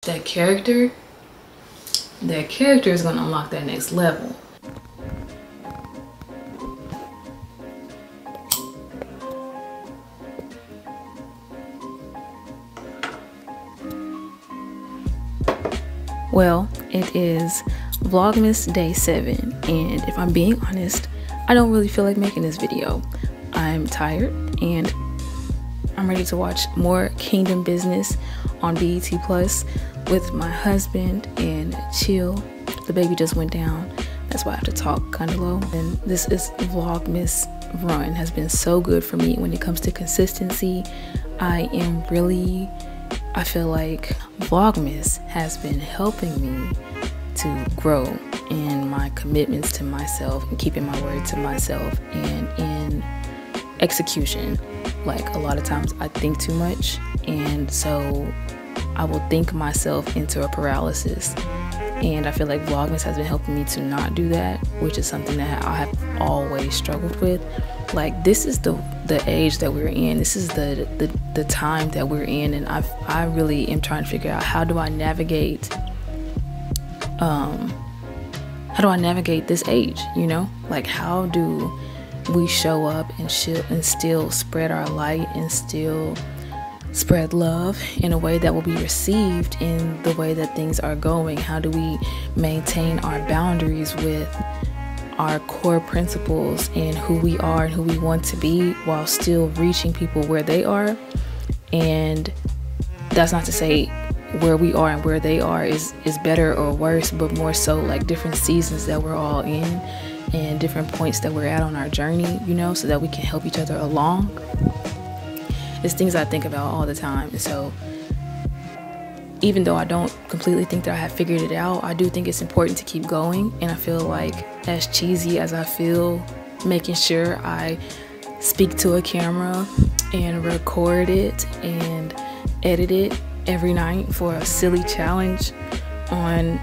that character is going to unlock that next level. Well, it is Vlogmas day 7, and if I'm being honest, I don't really feel like making this video. I'm tired and I'm ready to watch more Kingdom Business on BET Plus with my husband and chill. The baby just went down, that's why I have to talk kind of low. And this is Vlogmas run has been so good for me when it comes to consistency. I feel like Vlogmas has been helping me to grow in my commitments to myself and keeping my word to myself, and in execution. Like, a lot of times I think too much, and so I will think myself into a paralysis, and I feel like Vlogmas has been helping me to not do that, which is something that I have always struggled with. Like, this is the age that we're in, this is the time that we're in, and I really am trying to figure out how do I navigate this age, you know? Like, how do we show up and still spread our light and still spread love in a way that will be received in the way that things are going? How do we maintain our boundaries with our core principles and who we are and who we want to be, while still reaching people where they are? And that's not to say where we are and where they are is better or worse, but more so like different seasons that we're all in and different points that we're at on our journey, you know, so that we can help each other along. It's things I think about all the time. And so even though I don't completely think that I have figured it out, I do think it's important to keep going. And I feel like, as cheesy as I feel, making sure I speak to a camera and record it and edit it every night for a silly challenge on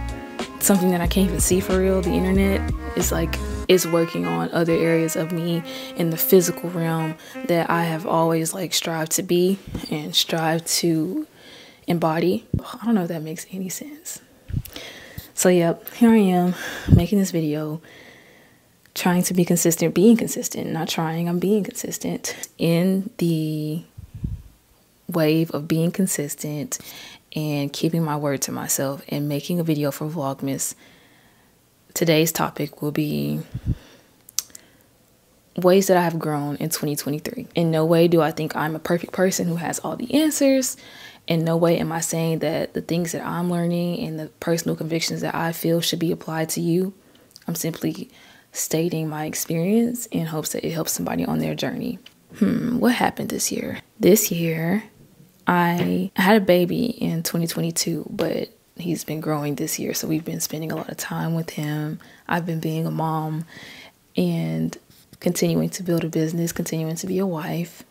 something that I can't even see for real, the internet, is like, it's working on other areas of me in the physical realm that I have always like strived to be and strive to embody. I don't know if that makes any sense. So yep, here I am making this video, trying to be consistent, being consistent, not trying, I'm being consistent in the wave of being consistent and keeping my word to myself and making a video for Vlogmas. Today's topic will be ways that I have grown in 2023. In no way do I think I'm a perfect person who has all the answers. In no way am I saying that the things that I'm learning and the personal convictions that I feel should be applied to you. I'm simply stating my experience in hopes that it helps somebody on their journey. What happened this year? This year, I had a baby in 2022, but he's been growing this year, so we've been spending a lot of time with him. I've been being a mom and continuing to build a business, continuing to be a wife.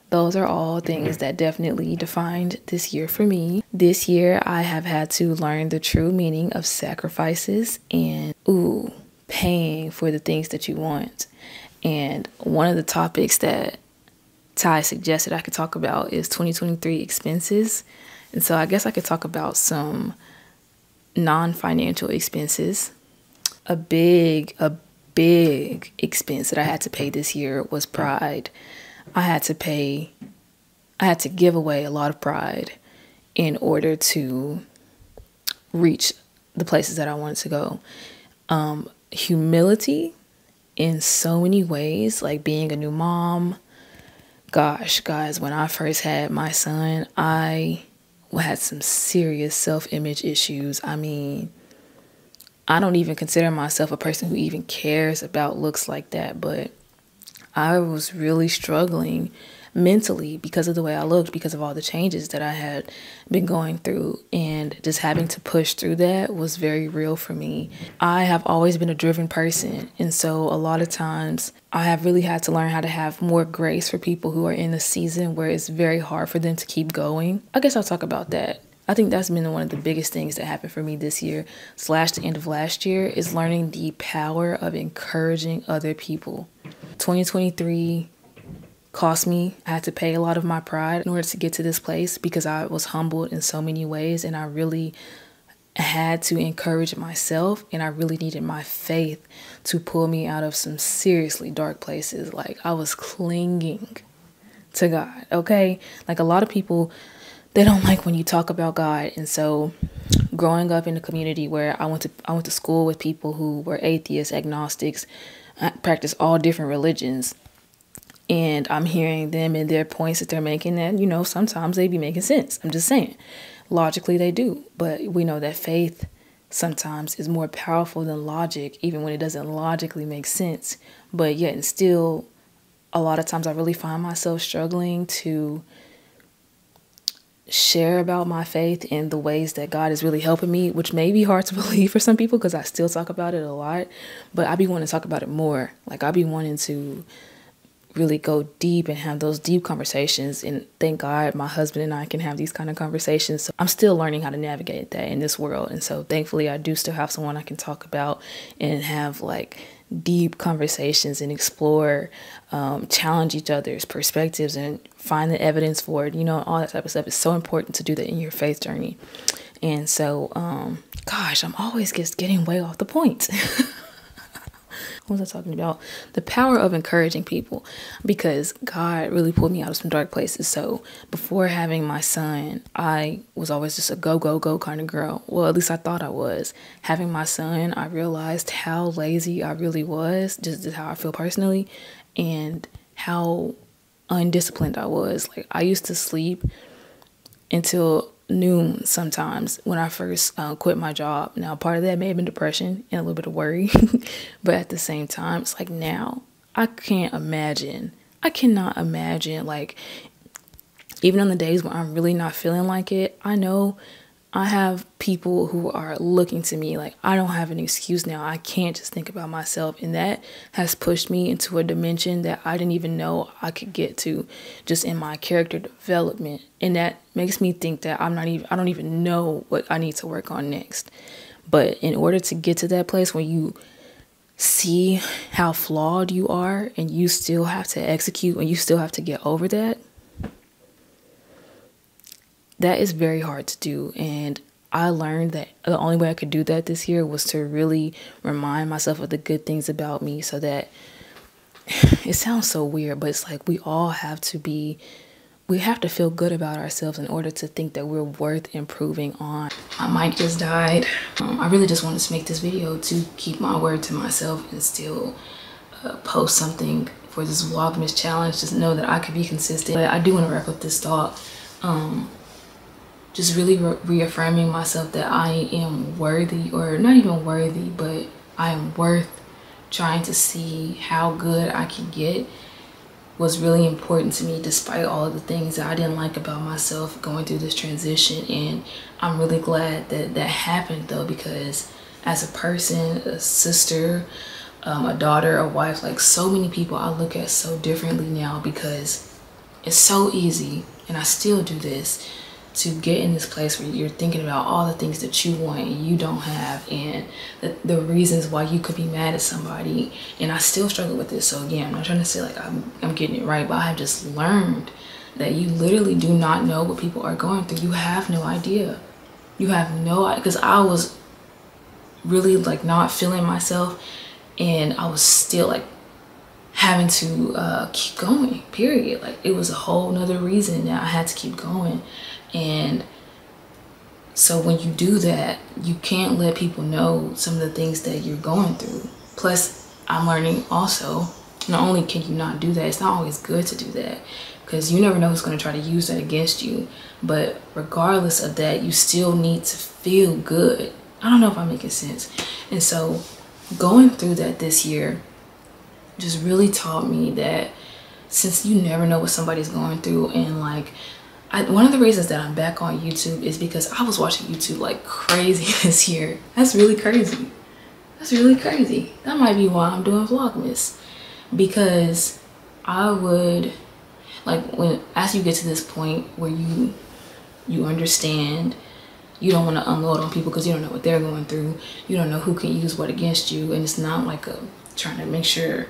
Those are all things that definitely defined this year for me. This year, I have had to learn the true meaning of sacrifices and, paying for the things that you want. And one of the topics that Ty suggested I could talk about is 2023 expenses. And so I guess I could talk about some non-financial expenses. A big expense that I had to pay this year was pride. I had to give away a lot of pride in order to reach the places that I wanted to go. Humility in so many ways, like being a new mom. Gosh, guys, when I first had my son, I had some serious self-image issues. I mean, I don't even consider myself a person who even cares about looks like that, but I was really struggling mentally because of the way I looked, because of all the changes that I had been going through, and just having to push through that was very real for me. I have always been a driven person, and so a lot of times I have really had to learn how to have more grace for people who are in a season where it's very hard for them to keep going. I guess I'll talk about that. I think that's been one of the biggest things that happened for me this year / the end of last year, is learning the power of encouraging other people. 2023 cost me. I had to pay a lot of my pride in order to get to this place because I was humbled in so many ways, and I really had to encourage myself, and I really needed my faith to pull me out of some seriously dark places. Like, I was clinging to God, okay? Like, a lot of people, they don't like when you talk about God. And so growing up in a community where I went to school with people who were atheists, agnostics, practice all different religions, and I'm hearing them and their points that they're making, that, you know, sometimes they be making sense. I'm just saying, logically they do, but we know that faith sometimes is more powerful than logic, even when it doesn't logically make sense. But yet and still, a lot of times I really find myself struggling to share about my faith in the ways that God is really helping me, which may be hard to believe for some people because I still talk about it a lot, but I be wanting to talk about it more. Like, I be wanting to really go deep and have those deep conversations, and thank God my husband and I can have these kind of conversations. So I'm still learning how to navigate that in this world, and so thankfully I do still have someone I can talk about and have like deep conversations and explore, challenge each other's perspectives and find the evidence for it, you know, all that type of stuff. It's so important to do that in your faith journey. And so gosh, I'm always just getting way off the point. What was I talking about? The power of encouraging people, because God really pulled me out of some dark places. So before having my son, I was always just a go, go, go kind of girl. Well, at least I thought I was. Having my son, I realized how lazy I really was, just how I feel personally, and how undisciplined I was. Like, I used to sleep until noon sometimes when I first quit my job. Now, part of that may have been depression and a little bit of worry, but at the same time, it's like, now I cannot imagine, like, even on the days when I'm really not feeling like it, I know I have people who are looking to me. Like, I don't have an excuse now. I can't just think about myself. And that has pushed me into a dimension that I didn't even know I could get to, just in my character development. And that makes me think that I don't even know what I need to work on next. But in order to get to that place where you see how flawed you are and you still have to execute and you still have to get over that, that is very hard to do. And I learned that the only way I could do that this year was to really remind myself of the good things about me, so that it sounds so weird, but it's like we have to feel good about ourselves in order to think that we're worth improving on. My mic just died. I really just wanted to make this video to keep my word to myself and still post something for this Vlogmas challenge. Just know that I could be consistent. But I do want to wrap up this thought. Just really reaffirming myself that I am worthy, or not even worthy, but I am worth trying to see how good I can get, was really important to me, despite all of the things that I didn't like about myself going through this transition. And I'm really glad that that happened, though, because as a person, a sister, a daughter, a wife, like so many people I look at so differently now, because it's so easy, and I still do this, to get in this place where you're thinking about all the things that you want and you don't have, and the reasons why you could be mad at somebody. And I still struggle with this. So again, I'm not trying to say like I'm getting it right, but I have just learned that you literally do not know what people are going through. You have no idea. You have no idea. Because I was really like not feeling myself, and I was still like having to keep going, period. Like, it was a whole nother reason that I had to keep going. And so when you do that, you can't let people know some of the things that you're going through. Plus, I'm learning also, not only can you not do that, it's not always good to do that, because you never know who's going to try to use that against you. But regardless of that, you still need to feel good. I don't know if I'm making sense. And so going through that this year just really taught me that, since you never know what somebody's going through, and like, one of the reasons that I'm back on YouTube is because I was watching YouTube like crazy this year. That's really crazy. That's really crazy. That might be why I'm doing Vlogmas, because I would like, as you get to this point where you understand, you don't want to unload on people because you don't know what they're going through. You don't know who can use what against you, and it's not like trying to make sure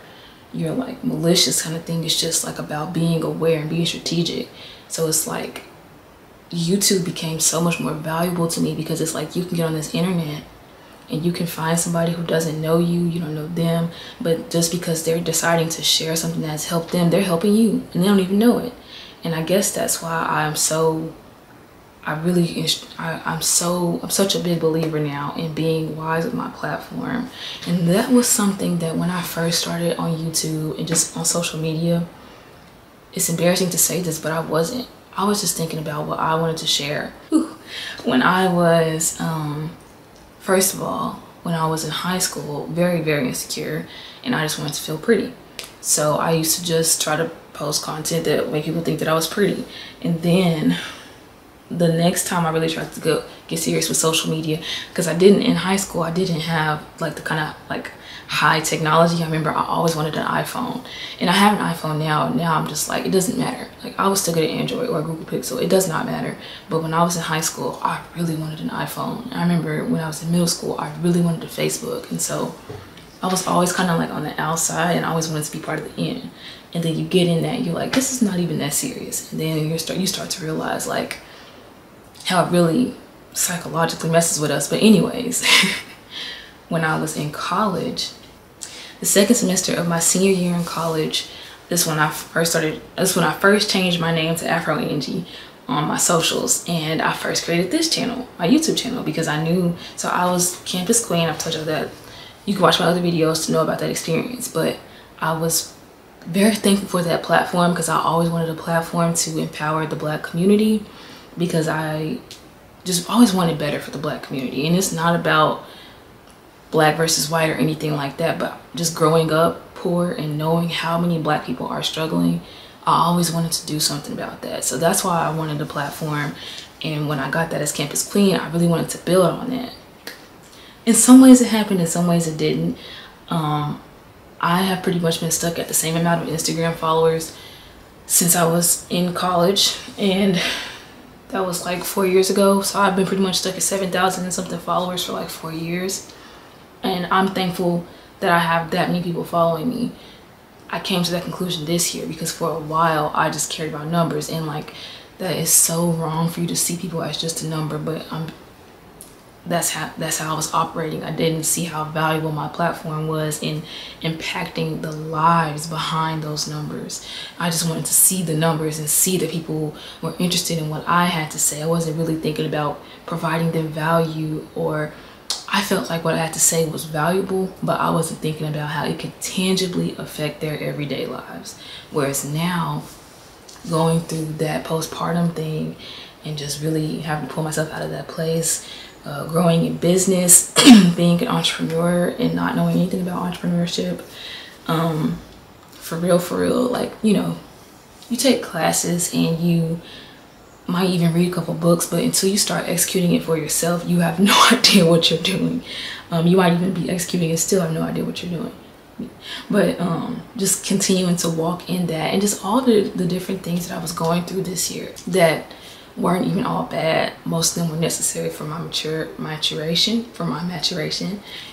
your like malicious kind of thing. It's just like about being aware and being strategic. So it's like YouTube became so much more valuable to me because it's like you can get on this internet and you can find somebody who doesn't know you, you don't know them, but just because they're deciding to share something that's helped them, they're helping you and they don't even know it. And I guess that's why I'm such a big believer now in being wise with my platform. And that was something that when I first started on YouTube and just on social media, it's embarrassing to say this, but I wasn't. I was just thinking about what I wanted to share. When I was, first of all, when I was in high school, very, very insecure, and I just wanted to feel pretty. So I used to just try to post content that made people think that I was pretty. And then the next time I really tried to get serious with social media, because in high school, I didn't have like the kind of like high technology. I remember I always wanted an iPhone, and I have an iPhone now. Now I'm just like, it doesn't matter. Like I was still good at Android or Google Pixel. It does not matter. But when I was in high school, I really wanted an iPhone. I remember when I was in middle school, I really wanted a Facebook. And so I was always kind of like on the outside and I always wanted to be part of the in. And then you get in that, you're like, this is not even that serious. And then you start to realize like how it really psychologically messes with us. But anyways, when I was in college, the second semester of my senior year in college, this when I first changed my name to Afro Angie on my socials, and I first created this channel, my YouTube channel, because I knew, so I was campus queen. I've told you that. You can watch my other videos to know about that experience, but I was very thankful for that platform because I always wanted a platform to empower the Black community, because I just always wanted better for the Black community. And it's not about Black versus white or anything like that, but just growing up poor and knowing how many Black people are struggling, I always wanted to do something about that. So that's why I wanted a platform. And when I got that as campus queen, I really wanted to build on that. In some ways it happened, in some ways it didn't. I have pretty much been stuck at the same amount of Instagram followers since I was in college, and that was like 4 years ago. So I've been pretty much stuck at 7,000 and something followers for like 4 years. And I'm thankful that I have that many people following me. I came to that conclusion this year because for a while I just cared about numbers, and like that is so wrong for you to see people as just a number, but that's how I was operating. I didn't see how valuable my platform was in impacting the lives behind those numbers. I just wanted to see the numbers and see that people were interested in what I had to say. I wasn't really thinking about providing them value, or I felt like what I had to say was valuable, but I wasn't thinking about how it could tangibly affect their everyday lives. Whereas now, going through that postpartum thing and just really having to pull myself out of that place, growing in business, being an entrepreneur and not knowing anything about entrepreneurship, for real, like, you know, you take classes and you might even read a couple books, but until you start executing it for yourself, you have no idea what you're doing. You might even be executing and still have no idea what you're doing. But just continuing to walk in that, and just all the different things that I was going through this year that weren't even all bad. Most of them were necessary for my maturation,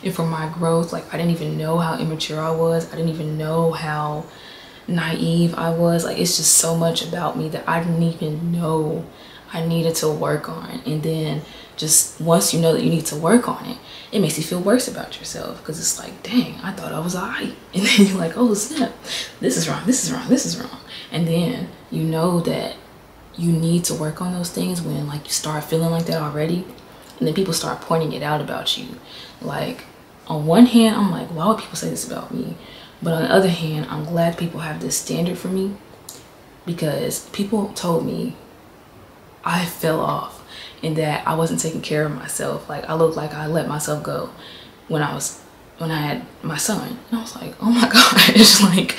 and for my growth. Like I didn't even know how immature I was. I didn't even know how naive I was. Like it's just so much about me that I didn't even know I needed to work on. And then just once you know that you need to work on it, it makes you feel worse about yourself, because it's like, dang, I thought I was alright. And then you're like, oh snap, this is wrong, this is wrong, this is wrong. And then you know that you need to work on those things when like you start feeling like that already, and then people start pointing it out about you. Like on one hand, I'm like, why would people say this about me? But on the other hand, I'm glad people have this standard for me, because people told me I fell off and that I wasn't taking care of myself. Like I looked like I let myself go when I had my son. And I was like, oh my gosh, like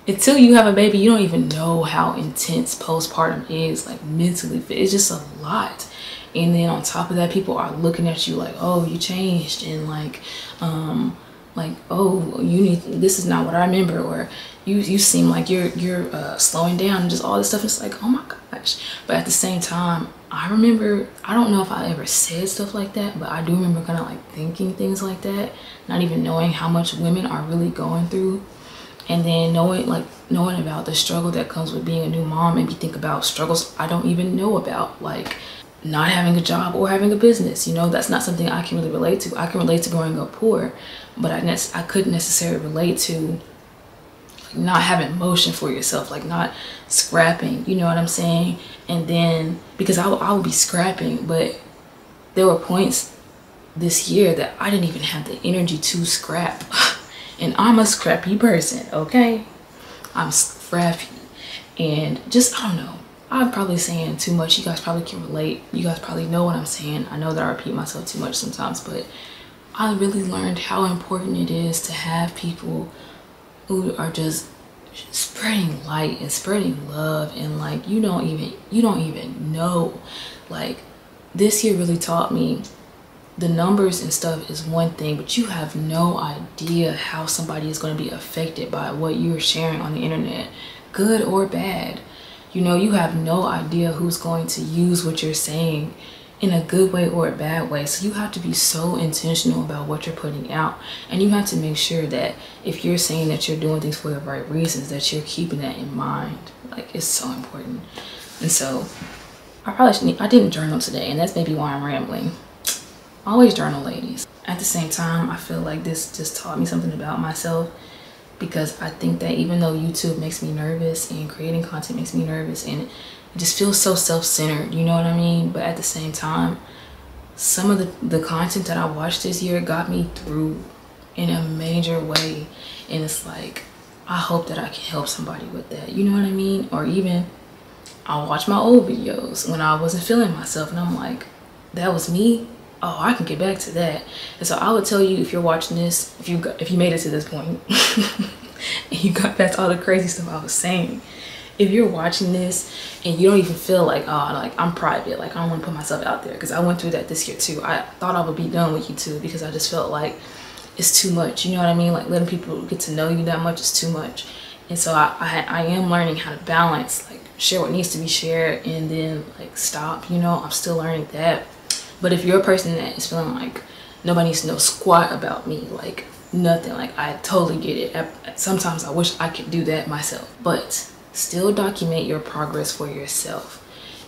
until you have a baby, you don't even know how intense postpartum is, like mentally fit. It's just a lot. And then on top of that, people are looking at you like, oh, you changed, and like, oh, this is not what I remember, or you seem like you're slowing down, and just all this stuff. It's like, oh my gosh. But at the same time, I remember, I don't know if I ever said stuff like that, but I do remember kind of like thinking things like that, not even knowing how much women are really going through. And then knowing about the struggle that comes with being a new mom, made me think about struggles I don't even know about, like not having a job or having a business. You know, that's not something I can really relate to. I can relate to growing up poor, but I couldn't necessarily relate to not having motion for yourself, like not scrapping, you know what I'm saying? And then because I would be scrapping, but there were points this year that I didn't even have the energy to scrap. And I'm a scrappy person, okay? I'm scrappy. And just, I don't know, I'm probably saying too much. You guys probably can relate. You guys probably know what I'm saying. I know that I repeat myself too much sometimes, but I really learned how important it is to have people who are just spreading light and spreading love, and like you don't even know. Like this year really taught me the numbers and stuff is one thing, but you have no idea how somebody is going to be affected by what you're sharing on the internet, good or bad. You know, you have no idea who's going to use what you're saying in a good way or a bad way. So you have to be so intentional about what you're putting out, and you have to make sure that if you're saying that you're doing things for the right reasons, that you're keeping that in mind. Like, it's so important. And so I didn't journal today, and that's maybe why I'm rambling. Always journal, ladies. At the same time, I feel like this just taught me something about myself, because I think that even though YouTube makes me nervous and creating content makes me nervous, and it just feels so self-centered, you know what I mean? But at the same time, some of the content that I watched this year got me through in a major way. And it's like, I hope that I can help somebody with that, you know what I mean? Or even I'll watch my old videos when I wasn't feeling myself, and I'm like, that was me. Oh, I can get back to that. And so I would tell you, if you're watching this, if you made it to this point and you got past all the crazy stuff I was saying, if you're watching this and you don't even feel like, oh, like I'm private, like I don't want to put myself out there, because I went through that this year too. I thought I would be done with YouTube because I just felt like it's too much, you know what I mean? Like letting people get to know you that much is too much. And so I am learning how to balance, like share what needs to be shared and then like stop, you know. I'm still learning that. But if you're a person that is feeling like nobody needs to know squat about me, like nothing, like I totally get it. Sometimes I wish I could do that myself, but still document your progress for yourself.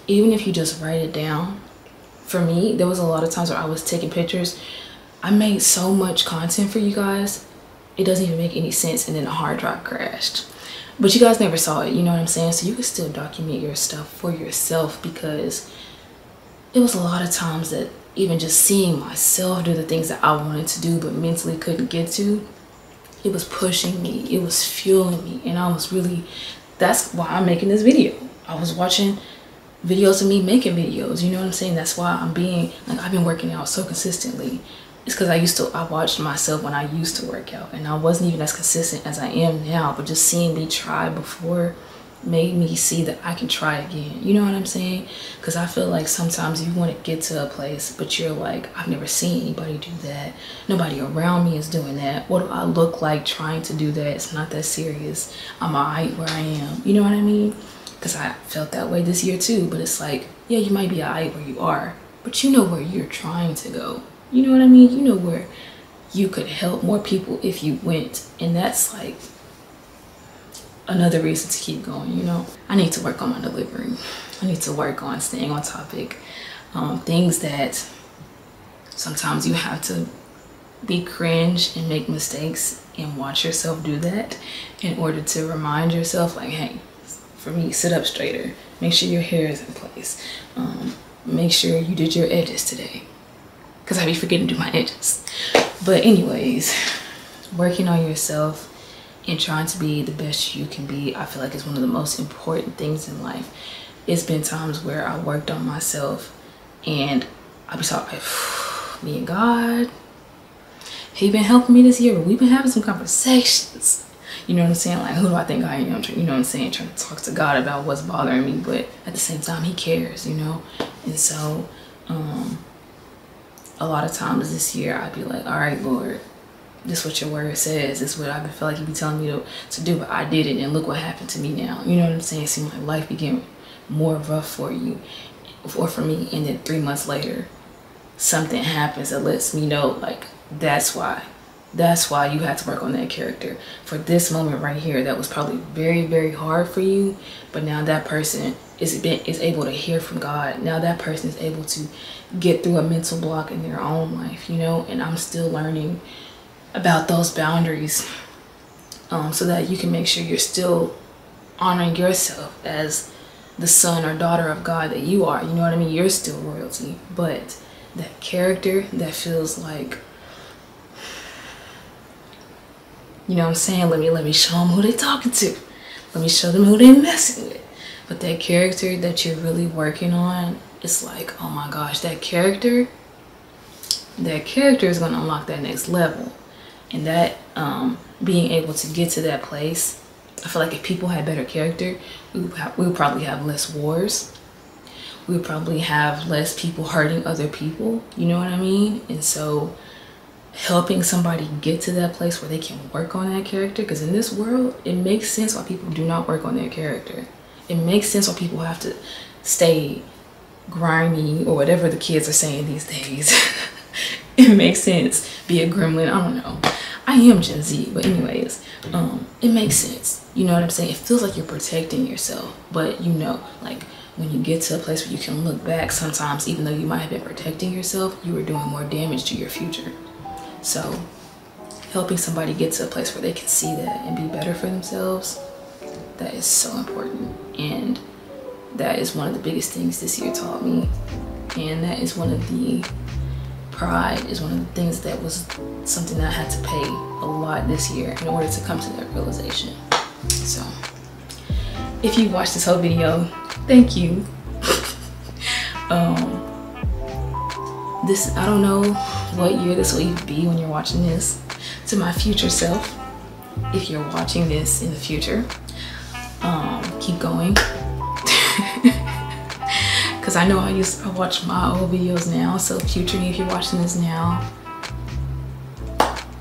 Even if you just write it down. For me, there was a lot of times where I was taking pictures. I made so much content for you guys, it doesn't even make any sense, and then the hard drive crashed. But you guys never saw it, you know what I'm saying? So you can still document your stuff for yourself, because it was a lot of times that even just seeing myself do the things that I wanted to do but mentally couldn't get to, it was pushing me, it was fueling me, and I was really, that's why I'm making this video. I was watching videos of me making videos, you know what I'm saying? That's why I'm being, like, I've been working out so consistently. It's because I watched myself when I used to work out, and I wasn't even as consistent as I am now, but just seeing me try before made me see that I can try again, you know what I'm saying? Because I feel like sometimes you want to get to a place, but you're like, I've never seen anybody do that, nobody around me is doing that, what do I look like trying to do that? It's not that serious, I'm alright where I am, you know what I mean? Because I felt that way this year too. But it's like, yeah, you might be alright where you are, but you know where you're trying to go, you know what I mean? You know where you could help more people if you went, and that's like another reason to keep going, you know. I need to work on my delivery. I need to work on staying on topic. Things that sometimes you have to be cringe and make mistakes and watch yourself do that in order to remind yourself, like, hey, for me, sit up straighter, make sure your hair is in place, make sure you did your edges today, because I be forgetting to do my edges. But anyways, working on yourself and trying to be the best you can be, I feel like is one of the most important things in life. It's been times where I worked on myself and I be talking, me and God, he been helping me this year, but we've been having some conversations. You know what I'm saying? Like, who do I think I am? You know what I'm saying? Trying to talk to God about what's bothering me, but at the same time, he cares, you know? And so, a lot of times this year, I'd be like, all right, Lord, this is what your word says. This is what I feel like you be telling me to do, but I did it, and look what happened to me now. You know what I'm saying? It seemed like life became more rough for you or for me, and then 3 months later, something happens that lets me know, like, that's why That's why you had to work on that character. For this moment right here, that was probably very, very hard for you. But now that person is able to hear from God. Now that person is able to get through a mental block in their own life, you know. And I'm still learning about those boundaries, so that you can make sure you're still honoring yourself as the son or daughter of God that you are. You know what I mean? You're still royalty. But that character that feels like, you know what I'm saying? Let me show them who they talking to. Let me show them who they messing with. But that character that you're really working on, it's like, oh my gosh, that character is gonna unlock that next level. And that being able to get to that place, I feel like if people had better character, we would probably have less wars. We would probably have less people hurting other people. You know what I mean? And so helping somebody get to that place where they can work on that character, because in this world, it makes sense why people do not work on their character. It makes sense why people have to stay grimy, or whatever the kids are saying these days. It makes sense. Be a gremlin. I don't know. I am Gen Z, but anyways, it makes sense. You know what I'm saying? It feels like you're protecting yourself, but you know, like when you get to a place where you can look back, sometimes even though you might have been protecting yourself, you were doing more damage to your future. So helping somebody get to a place where they can see that and be better for themselves, that is so important. And that is one of the biggest things this year taught me. And that is one of the pride is one of the things that was something that I had to pay a lot this year in order to come to that realization. So if you watched this whole video, thank you. I don't know what year this will even be when you're watching this. To my future self, if you're watching this in the future, keep going. Because I know I watch my old videos now. So future me, if you're watching this now,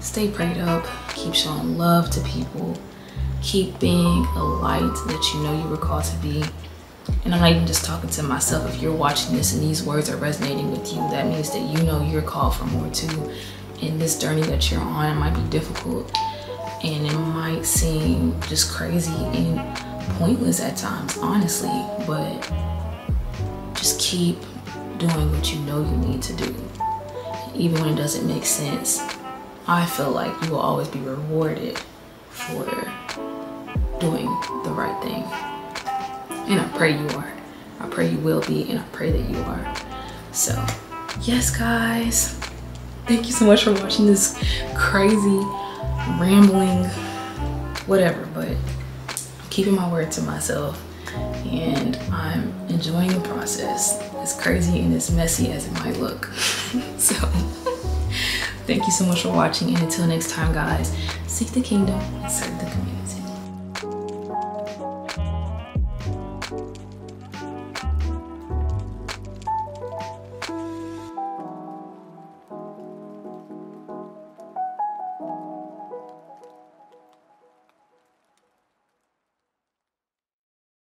stay prayed up, keep showing love to people, keep being a light that you know you were called to be. And I'm not even just talking to myself. If you're watching this and these words are resonating with you, that means that you know you're called for more too. And this journey that you're on, it might be difficult and it might seem just crazy and pointless at times, honestly, but just keep doing what you know you need to do. Even when it doesn't make sense, I feel like you will always be rewarded for doing the right thing. And I pray you are. I pray you will be, and I pray that you are. So, yes, guys. Thank you so much for watching this crazy, rambling, whatever, but I'm keeping my word to myself. And I'm enjoying the process, as crazy and as messy as it might look. So thank you so much for watching, and until next time, guys, seek the kingdom and serve the community.